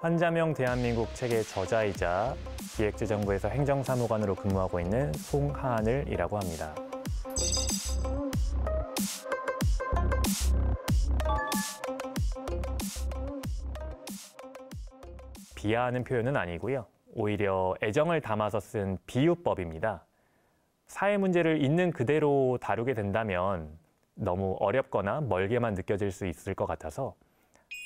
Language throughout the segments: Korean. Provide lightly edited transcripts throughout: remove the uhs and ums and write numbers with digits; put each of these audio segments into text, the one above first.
환자명 대한민국 책의 저자이자 기획재정부에서 행정사무관으로 근무하고 있는 송하늘이라고 합니다. 비하하는 표현은 아니고요. 오히려 애정을 담아서 쓴 비유법입니다. 사회 문제를 있는 그대로 다루게 된다면 너무 어렵거나 멀게만 느껴질 수 있을 것 같아서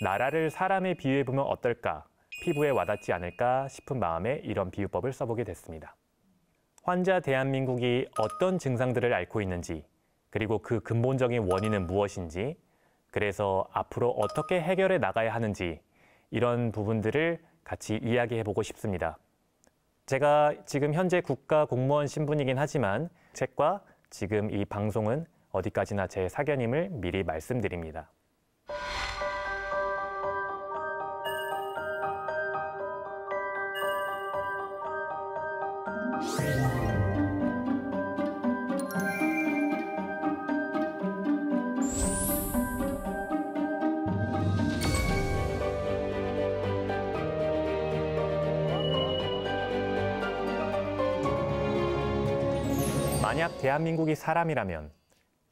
나라를 사람에 비유해보면 어떨까, 피부에 와닿지 않을까 싶은 마음에 이런 비유법을 써보게 됐습니다. 환자 대한민국이 어떤 증상들을 앓고 있는지, 그리고 그 근본적인 원인은 무엇인지, 그래서 앞으로 어떻게 해결해 나가야 하는지 이런 부분들을 같이 이야기해보고 싶습니다. 제가 지금 현재 국가공무원 신분이긴 하지만 책과 지금 이 방송은 어디까지나 제 사견임을 미리 말씀드립니다. 만약 대한민국이 사람이라면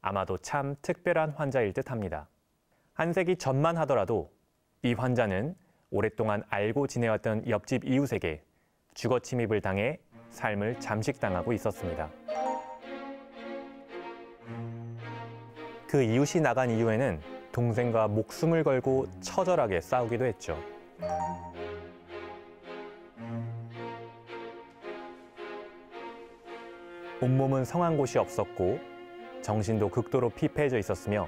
아마도 참 특별한 환자일 듯합니다. 한 세기 전만 하더라도 이 환자는 오랫동안 알고 지내왔던 옆집 이웃에게 주거 침입을 당해 삶을 잠식당하고 있었습니다. 그 이웃이 나간 이후에는 동생과 목숨을 걸고 처절하게 싸우기도 했죠. 온몸은 성한 곳이 없었고 정신도 극도로 피폐해져 있었으며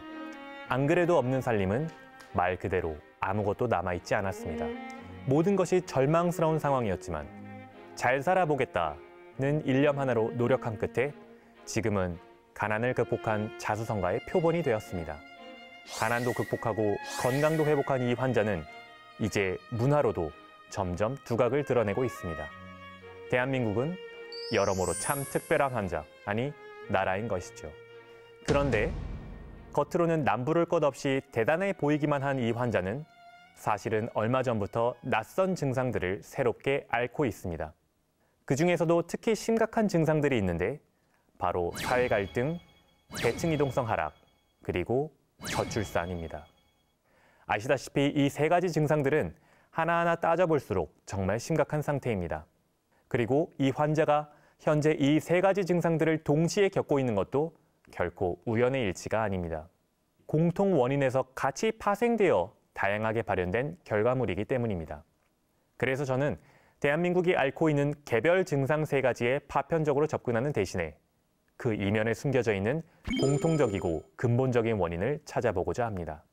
안 그래도 없는 살림은 말 그대로 아무것도 남아있지 않았습니다. 모든 것이 절망스러운 상황이었지만 잘 살아보겠다는 일념 하나로 노력한 끝에 지금은 가난을 극복한 자수성가의 표본이 되었습니다. 가난도 극복하고 건강도 회복한 이 환자는 이제 문화로도 점점 두각을 드러내고 있습니다. 대한민국은 여러모로 참 특별한 환자, 아니 나라인 것이죠. 그런데 겉으로는 남부를 것 없이 대단해 보이기만 한 이 환자는 사실은 얼마 전부터 낯선 증상들을 새롭게 앓고 있습니다. 그 중에서도 특히 심각한 증상들이 있는데 바로 사회 갈등, 계층 이동성 하락, 그리고 저출산입니다. 아시다시피 이 세 가지 증상들은 하나하나 따져볼수록 정말 심각한 상태입니다. 그리고 이 환자가 현재 이 세 가지 증상들을 동시에 겪고 있는 것도 결코 우연의 일치가 아닙니다. 공통 원인에서 같이 파생되어 다양하게 발현된 결과물이기 때문입니다. 그래서 저는 대한민국이 앓고 있는 개별 증상 세 가지에 파편적으로 접근하는 대신에 그 이면에 숨겨져 있는 공통적이고 근본적인 원인을 찾아보고자 합니다.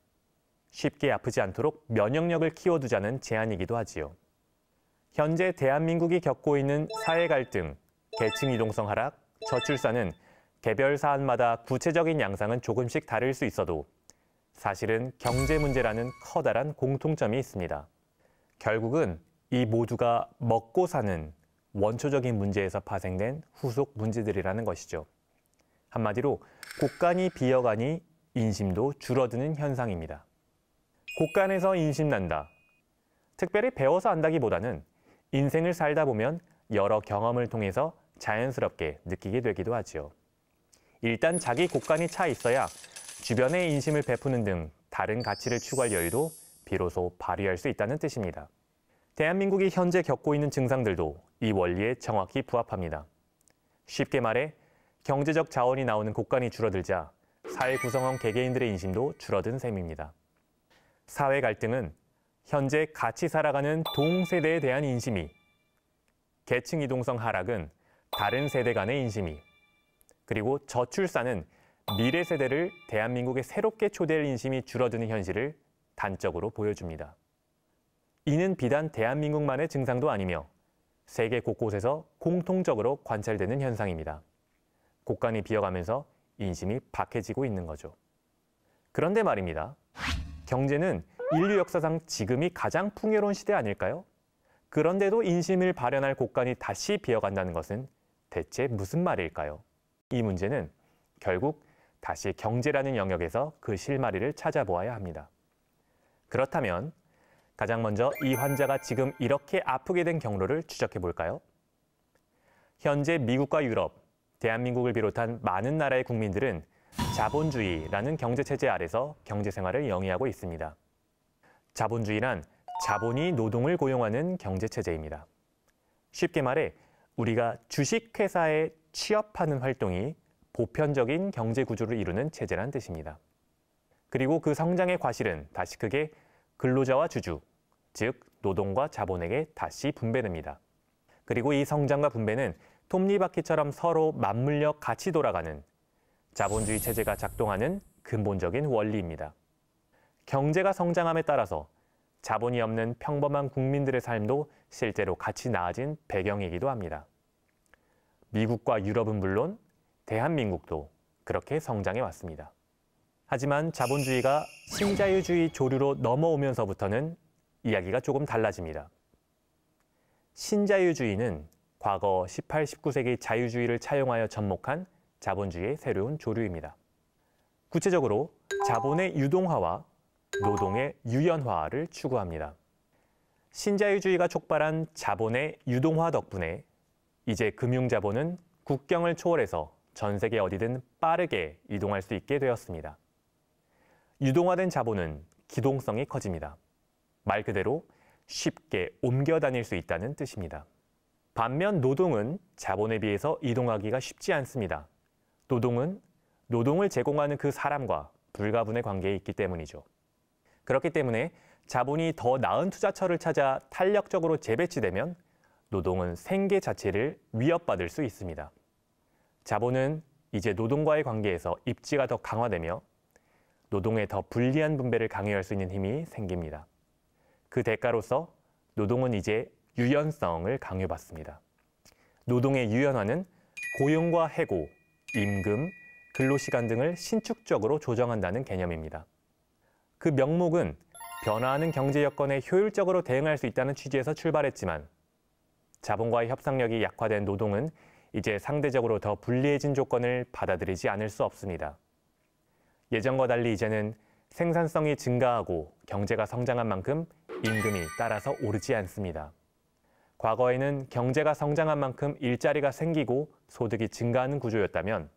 쉽게 아프지 않도록 면역력을 키워두자는 제안이기도 하지요. 현재 대한민국이 겪고 있는 사회 갈등, 계층 이동성 하락, 저출산은 개별 사안마다 구체적인 양상은 조금씩 다를 수 있어도 사실은 경제 문제라는 커다란 공통점이 있습니다. 결국은 이 모두가 먹고 사는 원초적인 문제에서 파생된 후속 문제들이라는 것이죠. 한마디로 곳간이 비어가니 인심도 줄어드는 현상입니다. 곳간에서 인심 난다. 특별히 배워서 안다기보다는 인생을 살다 보면 여러 경험을 통해서 자연스럽게 느끼게 되기도 하지요. 일단 자기 곳간이 차 있어야 주변에 인심을 베푸는 등 다른 가치를 추구할 여유도 비로소 발휘할 수 있다는 뜻입니다. 대한민국이 현재 겪고 있는 증상들도 이 원리에 정확히 부합합니다. 쉽게 말해 경제적 자원이 나오는 곳간이 줄어들자 사회 구성원 개개인들의 인심도 줄어든 셈입니다. 사회 갈등은 현재 같이 살아가는 동세대에 대한 인심이, 계층 이동성 하락은 다른 세대 간의 인심이, 그리고 저출산은 미래 세대를 대한민국에 새롭게 초대할 인심이 줄어드는 현실을 단적으로 보여줍니다. 이는 비단 대한민국만의 증상도 아니며 세계 곳곳에서 공통적으로 관찰되는 현상입니다. 곳간이 비어가면서 인심이 박해지고 있는 거죠. 그런데 말입니다. 경제는 인류 역사상 지금이 가장 풍요로운 시대 아닐까요? 그런데도 인심을 발현할 곳간이 다시 비어간다는 것은 대체 무슨 말일까요? 이 문제는 결국 다시 경제라는 영역에서 그 실마리를 찾아보아야 합니다. 그렇다면 가장 먼저 이 환자가 지금 이렇게 아프게 된 경로를 추적해 볼까요? 현재 미국과 유럽, 대한민국을 비롯한 많은 나라의 국민들은 자본주의라는 경제체제 아래서 경제생활을 영위하고 있습니다. 자본주의란 자본이 노동을 고용하는 경제체제입니다. 쉽게 말해 우리가 주식회사에 취업하는 활동이 보편적인 경제구조를 이루는 체제란 뜻입니다. 그리고 그 성장의 과실은 다시 크게 근로자와 주주, 즉 노동과 자본에게 다시 분배됩니다. 그리고 이 성장과 분배는 톱니바퀴처럼 서로 맞물려 같이 돌아가는 자본주의 체제가 작동하는 근본적인 원리입니다. 경제가 성장함에 따라서 자본이 없는 평범한 국민들의 삶도 실제로 같이 나아진 배경이기도 합니다. 미국과 유럽은 물론 대한민국도 그렇게 성장해 왔습니다. 하지만 자본주의가 신자유주의 조류로 넘어오면서부터는 이야기가 조금 달라집니다. 신자유주의는 과거 18, 19세기 자유주의를 차용하여 접목한 자본주의의 새로운 조류입니다. 구체적으로 자본의 유동화와 노동의 유연화를 추구합니다. 신자유주의가 촉발한 자본의 유동화 덕분에 이제 금융자본은 국경을 초월해서 전 세계 어디든 빠르게 이동할 수 있게 되었습니다. 유동화된 자본은 기동성이 커집니다. 말 그대로 쉽게 옮겨 다닐 수 있다는 뜻입니다. 반면 노동은 자본에 비해서 이동하기가 쉽지 않습니다. 노동은 노동을 제공하는 그 사람과 불가분의 관계에 있기 때문이죠. 그렇기 때문에 자본이 더 나은 투자처를 찾아 탄력적으로 재배치되면 노동은 생계 자체를 위협받을 수 있습니다. 자본은 이제 노동과의 관계에서 입지가 더 강화되며 노동의 더 불리한 분배를 강요할 수 있는 힘이 생깁니다. 그 대가로서 노동은 이제 유연성을 강요받습니다. 노동의 유연화는 고용과 해고, 임금, 근로시간 등을 신축적으로 조정한다는 개념입니다. 그 명목은 변화하는 경제 여건에 효율적으로 대응할 수 있다는 취지에서 출발했지만 자본과의 협상력이 약화된 노동은 이제 상대적으로 더 불리해진 조건을 받아들이지 않을 수 없습니다. 예전과 달리 이제는 생산성이 증가하고 경제가 성장한 만큼 임금이 따라서 오르지 않습니다. 과거에는 경제가 성장한 만큼 일자리가 생기고 소득이 증가하는 구조였다면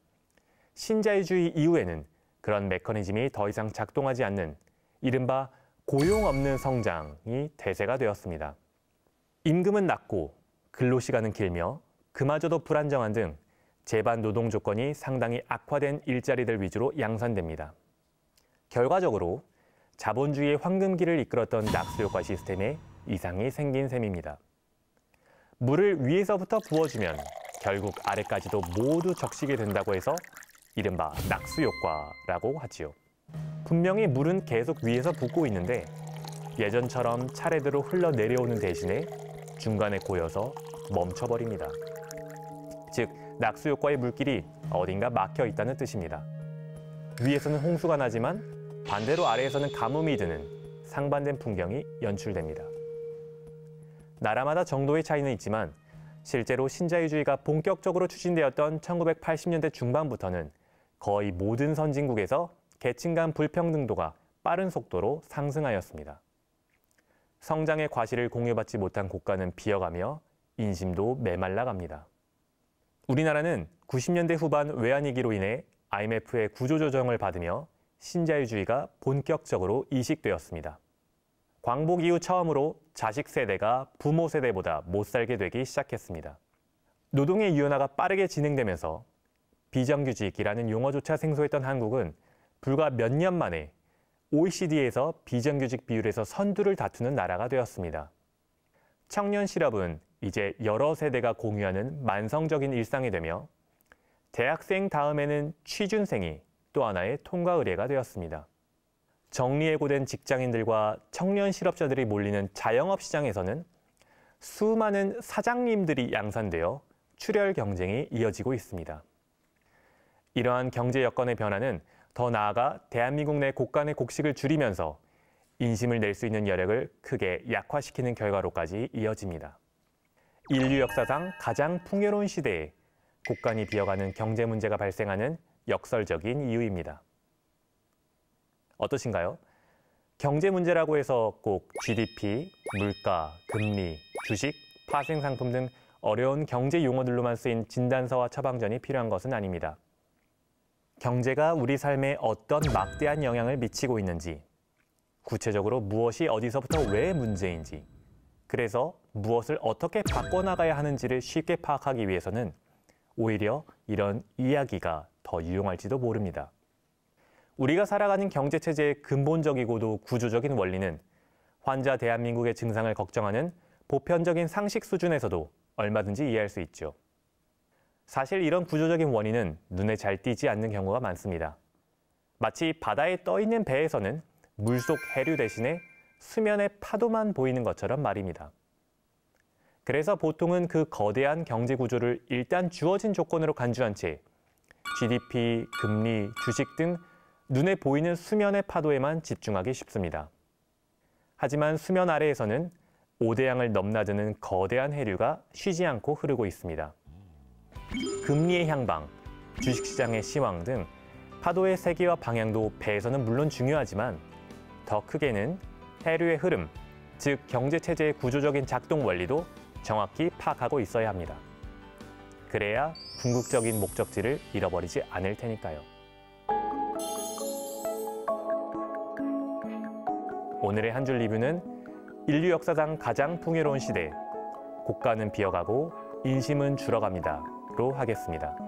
신자유주의 이후에는 그런 메커니즘이 더 이상 작동하지 않는 이른바 고용 없는 성장이 대세가 되었습니다. 임금은 낮고 근로시간은 길며 그마저도 불안정한 등 제반 노동 조건이 상당히 악화된 일자리들 위주로 양산됩니다. 결과적으로 자본주의의 황금기를 이끌었던 낙수효과 시스템에 이상이 생긴 셈입니다. 물을 위에서부터 부어주면 결국 아래까지도 모두 적시게 된다고 해서 이른바 낙수효과라고 하지요. 분명히 물은 계속 위에서 붓고 있는데 예전처럼 차례대로 흘러내려오는 대신에 중간에 고여서 멈춰버립니다. 즉, 낙수효과의 물길이 어딘가 막혀 있다는 뜻입니다. 위에서는 홍수가 나지만 반대로 아래에서는 가뭄이 드는 상반된 풍경이 연출됩니다. 나라마다 정도의 차이는 있지만 실제로 신자유주의가 본격적으로 추진되었던 1980년대 중반부터는 거의 모든 선진국에서 계층 간 불평등도가 빠른 속도로 상승하였습니다. 성장의 과실을 공유받지 못한 국가는 비어가며 인심도 메말라갑니다. 우리나라는 90년대 후반 외환위기로 인해 IMF의 구조조정을 받으며 신자유주의가 본격적으로 이식되었습니다. 광복 이후 처음으로 자식 세대가 부모 세대보다 못 살게 되기 시작했습니다. 노동의 유연화가 빠르게 진행되면서 비정규직이라는 용어조차 생소했던 한국은 불과 몇 년 만에 OECD에서 비정규직 비율에서 선두를 다투는 나라가 되었습니다. 청년 실업은 이제 여러 세대가 공유하는 만성적인 일상이 되며 대학생 다음에는 취준생이 또 하나의 통과 의례가 되었습니다. 정리해고된 직장인들과 청년 실업자들이 몰리는 자영업 시장에서는 수많은 사장님들이 양산되어 출혈 경쟁이 이어지고 있습니다. 이러한 경제 여건의 변화는 더 나아가 대한민국 내 곡간의 곡식을 줄이면서 인심을 낼 수 있는 여력을 크게 약화시키는 결과로까지 이어집니다. 인류 역사상 가장 풍요로운 시대에 국간이 비어가는 경제 문제가 발생하는 역설적인 이유입니다. 어떠신가요? 경제 문제라고 해서 꼭 GDP, 물가, 금리, 주식, 파생상품 등 어려운 경제 용어들로만 쓰인 진단서와 처방전이 필요한 것은 아닙니다. 경제가 우리 삶에 어떤 막대한 영향을 미치고 있는지, 구체적으로 무엇이 어디서부터 왜 문제인지, 그래서 무엇을 어떻게 바꿔나가야 하는지를 쉽게 파악하기 위해서는 오히려 이런 이야기가 더 유용할지도 모릅니다. 우리가 살아가는 경제체제의 근본적이고도 구조적인 원리는 환자 대한민국의 증상을 걱정하는 보편적인 상식 수준에서도 얼마든지 이해할 수 있죠. 사실 이런 구조적인 원인은 눈에 잘 띄지 않는 경우가 많습니다. 마치 바다에 떠 있는 배에서는 물속 해류 대신에 수면의 파도만 보이는 것처럼 말입니다. 그래서 보통은 그 거대한 경제 구조를 일단 주어진 조건으로 간주한 채 GDP, 금리, 주식 등 눈에 보이는 수면의 파도에만 집중하기 쉽습니다. 하지만 수면 아래에서는 오대양을 넘나드는 거대한 해류가 쉬지 않고 흐르고 있습니다. 금리의 향방, 주식시장의 시황 등 파도의 세기와 방향도 배에서는 물론 중요하지만 더 크게는 해류의 흐름, 즉 경제체제의 구조적인 작동 원리도 정확히 파악하고 있어야 합니다. 그래야 궁극적인 목적지를 잃어버리지 않을 테니까요. 오늘의 한 줄 리뷰는 인류 역사상 가장 풍요로운 시대, 국가는 비어가고 인심은 줄어갑니다.로 하겠습니다.